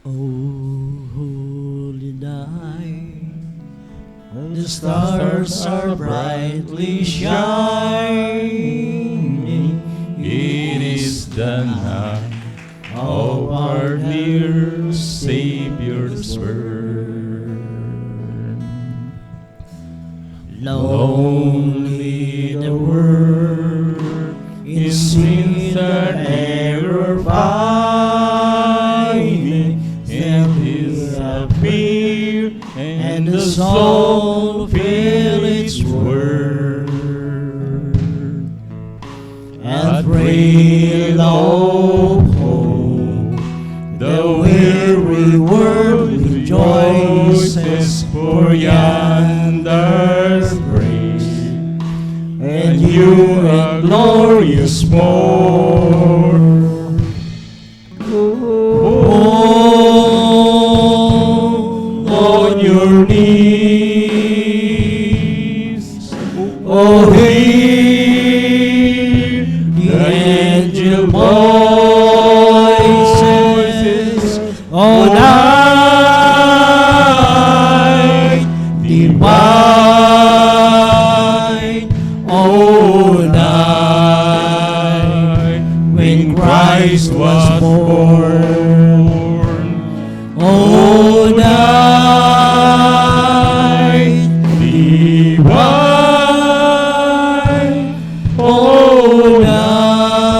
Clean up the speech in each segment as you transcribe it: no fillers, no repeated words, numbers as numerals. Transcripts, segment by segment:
Oh, holy night, when the stars are brightly shining, it is the night of our dear Savior's birth. Lonely the world in sin and error finding, And His appear, and the soul feel its word. At thrill of hope, the weary world rejoices for yonder's grace, and you a glorious morn. On your knees, oh, hear the angel voices, oh, night divine, oh, night when Christ was born. Oh, night divine, oh, night,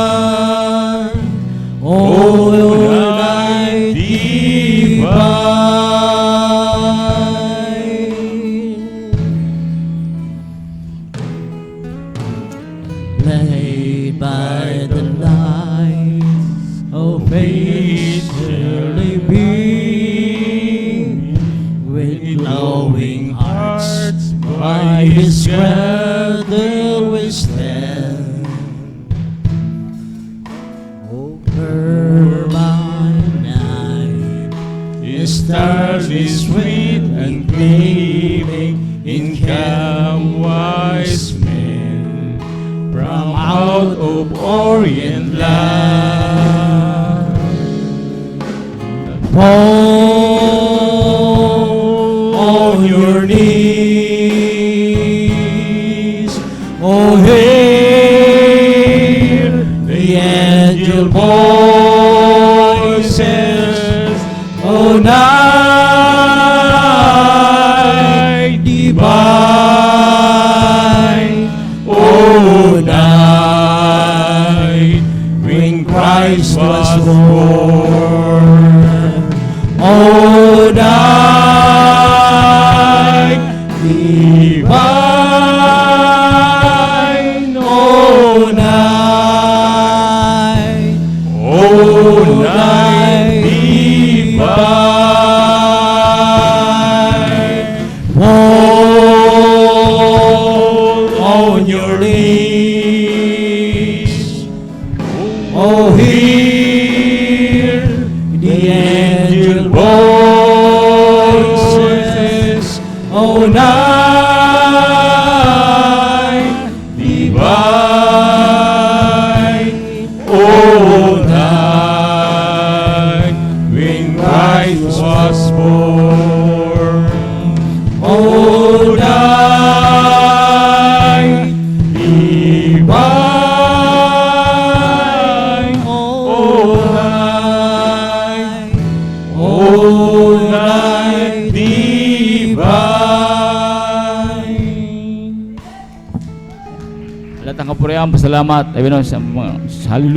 oh, night divine. Laid by the light of faith early beam, with glowing hearts by His cradle we stand. Over by night, His stars is sweet and gleaming in calm wise men from out of Orient land. Fall on your knees, oh, hear the angel voices, oh, night divine, oh, night when Christ was born. Oh, night divine, oh, night divine. Fall on your knees, oh, hear the angel voices, oh, night divine, oh, night when Christ was born. Oh, night divine, oh, night, oh, night divine. Lahat ng kapurihan, pasalamat, ayun, sa hallelujah.